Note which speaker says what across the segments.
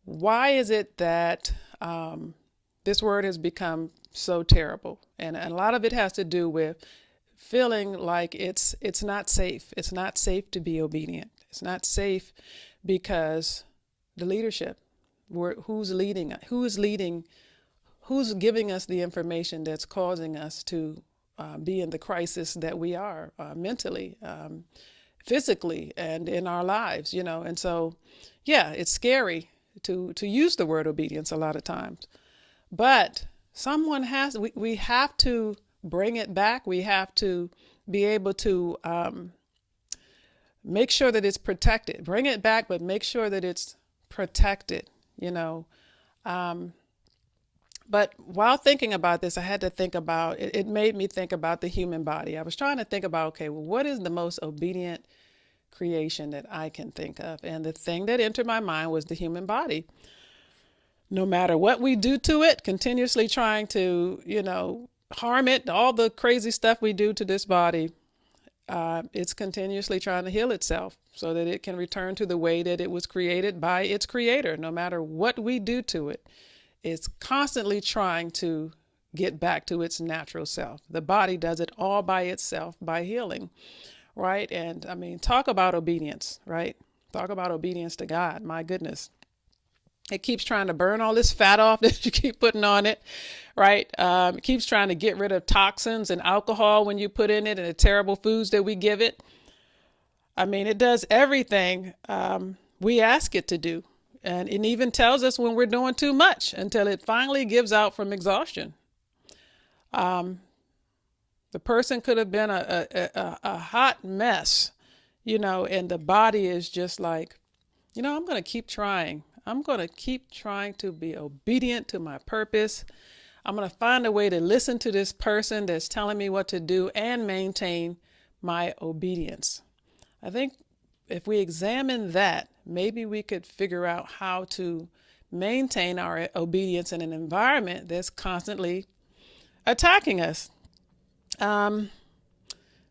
Speaker 1: why is it that this word has become so terrible? And a lot of it has to do with feeling like it's not safe. It's not safe to be obedient. It's not safe because the leadership, who's leading, who's giving us the information that's causing us to be in the crisis that we are mentally, physically, and in our lives, And so, yeah, it's scary to use the word obedience a lot of times, but we have to bring it back. We have to be able to make sure that it's protected. Bring it back, but make sure that it's protected, But while thinking about this, I had to think about it. It made me think about the human body. I was trying to think about, okay, well, what is the most obedient creation that I can think of? And the thing that entered my mind was the human body. No matter what we do to it, continuously trying to, harm it, all the crazy stuff we do to this body, it's continuously trying to heal itself so that it can return to the way that it was created by its creator. No matter what we do to it, it's constantly trying to get back to its natural self. The body does it all by itself by healing, right? And I mean, talk about obedience, right? Talk about obedience to God. My goodness. It keeps trying to burn all this fat off that you keep putting on it, right? It keeps trying to get rid of toxins and alcohol when you put in it and the terrible foods that we give it. I mean, it does everything we ask it to do. And it even tells us when we're doing too much until it finally gives out from exhaustion. The person could have been a hot mess, and the body is just like, I'm going to keep trying. I'm going to keep trying to be obedient to my purpose. I'm going to find a way to listen to this person that's telling me what to do and maintain my obedience. I think if we examine that, maybe we could figure out how to maintain our obedience in an environment that's constantly attacking us. Man,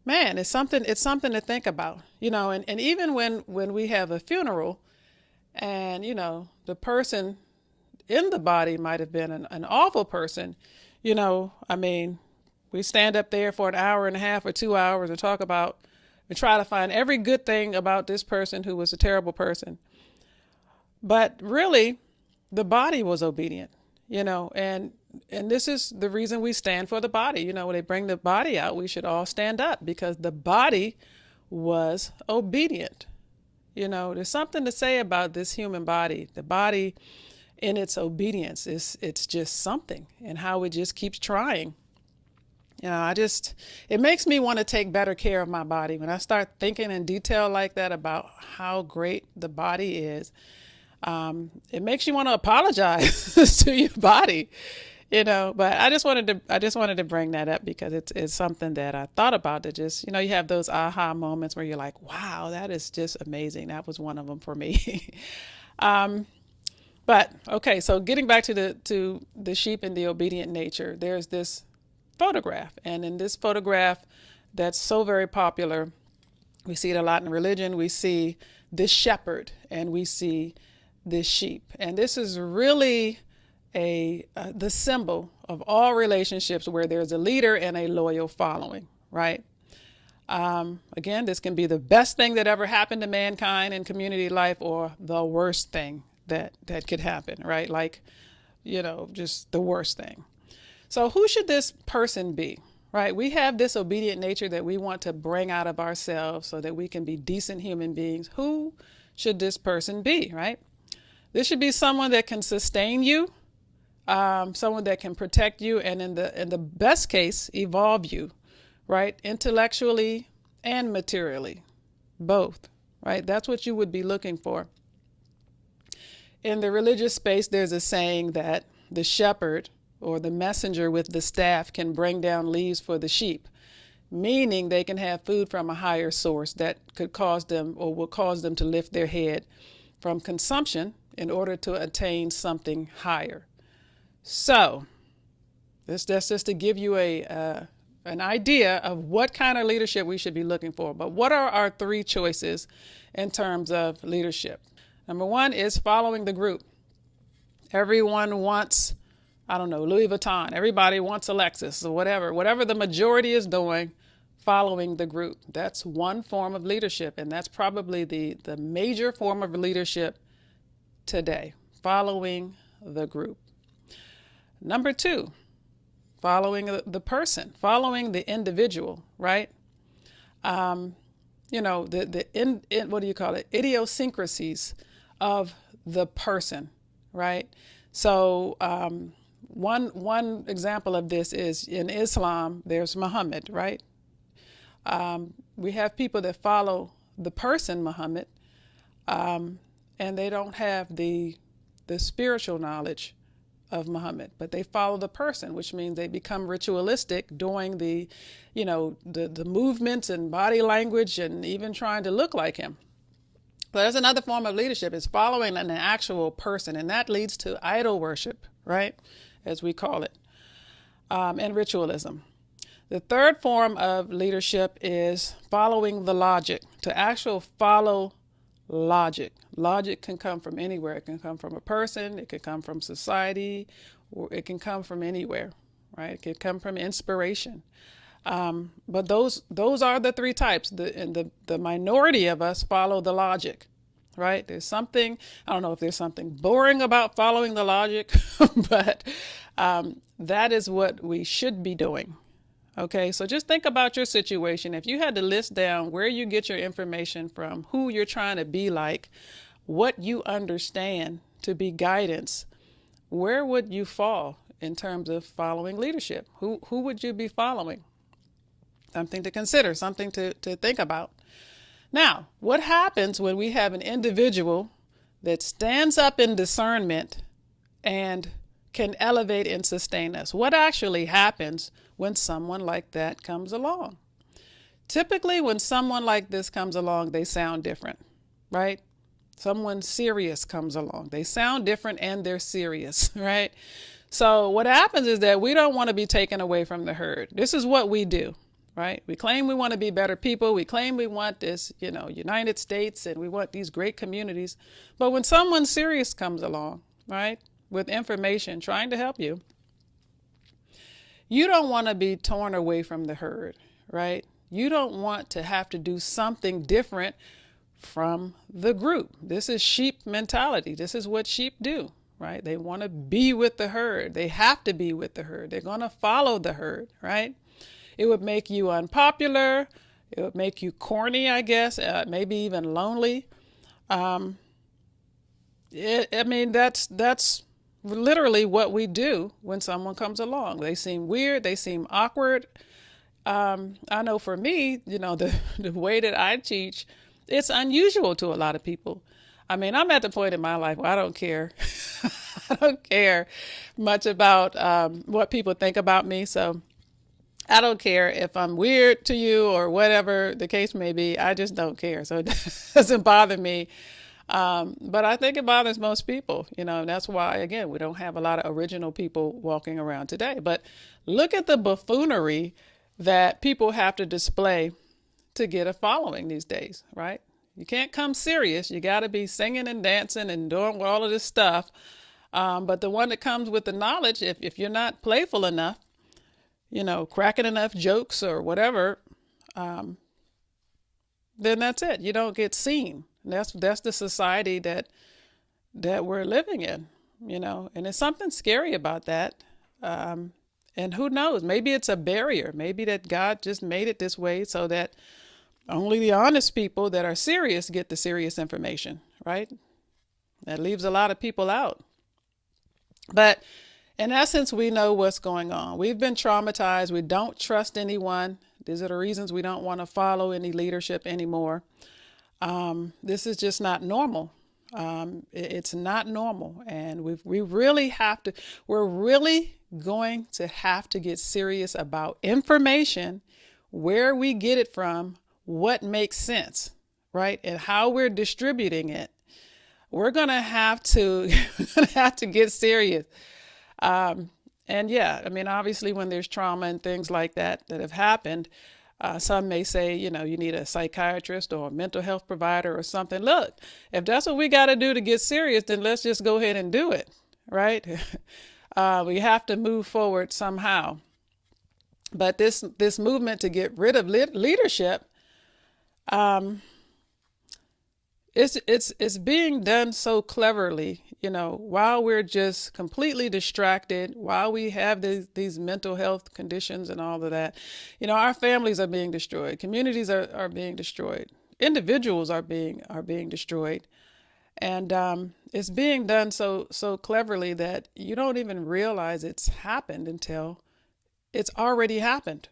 Speaker 1: it's something to think about, and even when we have a funeral and, the person in the body might have been an awful person, I mean, we stand up there for an hour and a half or 2 hours and talk about and try to find every good thing about this person who was a terrible person. But really, the body was obedient, and this is the reason we stand for the body. When they bring the body out, we should all stand up because the body was obedient. There's something to say about this human body. The body in its obedience it's just something, and how it just keeps trying. It makes me want to take better care of my body. When I start thinking in detail like that about how great the body is, it makes you want to apologize to your body, but I just wanted to bring that up because it's something that I thought about that just, you have those aha moments where you're like, wow, that is just amazing. That was one of them for me. But okay, so getting back to the sheep and the obedient nature, there's this photograph. And in this photograph that's so very popular, we see it a lot in religion. We see this shepherd and we see this sheep. And this is really the symbol of all relationships where there's a leader and a loyal following, right? Again, this can be the best thing that ever happened to mankind in community life or the worst thing that could happen, right? Like, just the worst thing. So who should this person be, right? We have this obedient nature that we want to bring out of ourselves so that we can be decent human beings. Who should this person be, right? This should be someone that can sustain you, someone that can protect you, and in the best case, evolve you, right? Intellectually and materially, both, right? That's what you would be looking for. In the religious space, there's a saying that the shepherd or the messenger with the staff can bring down leaves for the sheep, meaning they can have food from a higher source that could cause them or will cause them to lift their head from consumption in order to attain something higher. So that's just to give you an idea of what kind of leadership we should be looking for. But what are our three choices in terms of leadership? Number one is following the group. Everyone wants, I don't know, Louis Vuitton. Everybody wants a Lexus or whatever the majority is doing, following the group. That's one form of leadership, and that's probably the major form of leadership today, following the group. Number two, following the person, following the individual, right? What do you call it? Idiosyncrasies of the person, right? So one example of this is in Islam, there's Muhammad, right? We have people that follow the person Muhammad, and they don't have the spiritual knowledge of Muhammad, but they follow the person, which means they become ritualistic, doing the movements and body language and even trying to look like him. So that's another form of leadership, is following an actual person, and that leads to idol worship, right, as we call it, and ritualism. The third form of leadership is following the logic, to actually follow logic. Logic can come from anywhere. It can come from a person, it can come from society, or it can come from anywhere, right? It can come from inspiration. But those are the three types. The minority of us follow the logic, right? There's something, I don't know if there's something boring about following the logic, but that is what we should be doing. Okay, so just think about your situation. If you had to list down where you get your information from, who you're trying to be like, what you understand to be guidance, where would you fall in terms of following leadership? Who would you be following? Something to consider, something to think about. Now, what happens when we have an individual that stands up in discernment and can elevate and sustain us? What actually happens when someone like that comes along? Typically, when someone like this comes along, they sound different, right? Someone serious comes along. They sound different and they're serious, right? So what happens is that we don't want to be taken away from the herd. This is what we do, right? We claim we want to be better people. We claim we want this, United States, and we want these great communities. But when someone serious comes along, right, with information trying to help you, you don't want to be torn away from the herd, right? You don't want to have to do something different from the group. This is sheep mentality. This is what sheep do, right? They want to be with the herd. They have to be with the herd. They're going to follow the herd, right? It would make you unpopular. It would make you corny, I guess, maybe even lonely. That's literally what we do when someone comes along. They seem weird. They seem awkward. I know for me, the way that I teach, it's unusual to a lot of people. I mean, I'm at the point in my life where I don't care. I don't care much about what people think about me. So I don't care if I'm weird to you or whatever the case may be. I just don't care. So it doesn't bother me. But I think it bothers most people, and that's why, again, we don't have a lot of original people walking around today. But look at the buffoonery that people have to display to get a following these days, right? You can't come serious. You got to be singing and dancing and doing all of this stuff. But the one that comes with the knowledge, if you're not playful enough, cracking enough jokes or whatever, then that's it. You don't get seen. That's the society that we're living in, and there's something scary about that. And who knows, maybe it's a barrier. Maybe that God just made it this way so that only the honest people that are serious get the serious information, right? That leaves a lot of people out. But in essence, we know what's going on. We've been traumatized. We don't trust anyone. These are the reasons we don't want to follow any leadership anymore. This is just not normal. It's not normal. And we're really going to have to get serious about information, where we get it from, what makes sense, right? And how we're distributing it. We're going to have to get serious. And yeah, obviously when there's trauma and things like that have happened, some may say, you need a psychiatrist or a mental health provider or something. Look, if that's what we got to do to get serious, then let's just go ahead and do it. right? We have to move forward somehow. But this movement to get rid of leadership, um, it's being done so cleverly, while we're just completely distracted, while we have these mental health conditions and all of that. Our families are being destroyed, communities are being destroyed, individuals are being destroyed. And it's being done so cleverly that you don't even realize it's happened until it's already happened.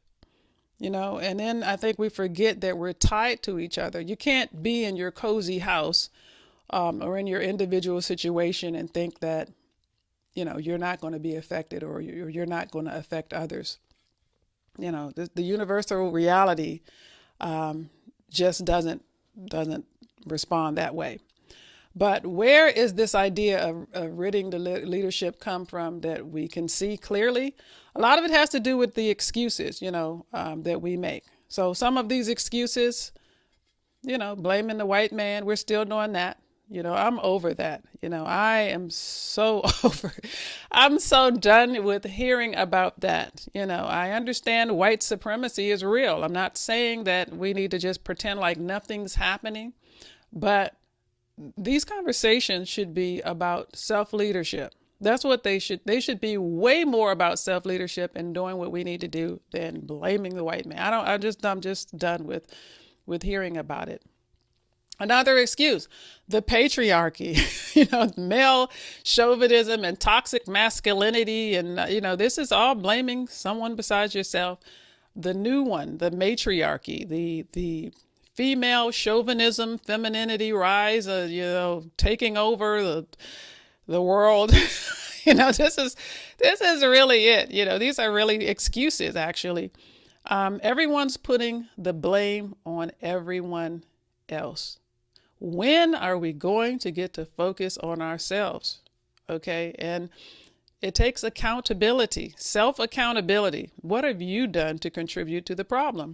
Speaker 1: And then I think we forget that we're tied to each other. You can't be in your cozy house, or in your individual situation and think that, you're not going to be affected, or you're not going to affect others. The universal reality, just doesn't respond that way. But where is this idea of ridding the leadership come from that we can see clearly? A lot of it has to do with the excuses, that we make. So some of these excuses, blaming the white man, we're still doing that. I'm over that. I am so over. I'm so done with hearing about that. I understand white supremacy is real. I'm not saying that we need to just pretend like nothing's happening, but these conversations should be about self-leadership. That's what they should be, way more about self-leadership and doing what we need to do than blaming the white man. I'm just done with hearing about it. Another excuse, the patriarchy, male chauvinism and toxic masculinity. And, this is all blaming someone besides yourself. The new one, the matriarchy, the female chauvinism, femininity rise, taking over the world. This is really it. These are really excuses, actually. Everyone's putting the blame on everyone else. When are we going to get to focus on ourselves? Okay. And it takes accountability, self-accountability. What have you done to contribute to the problem?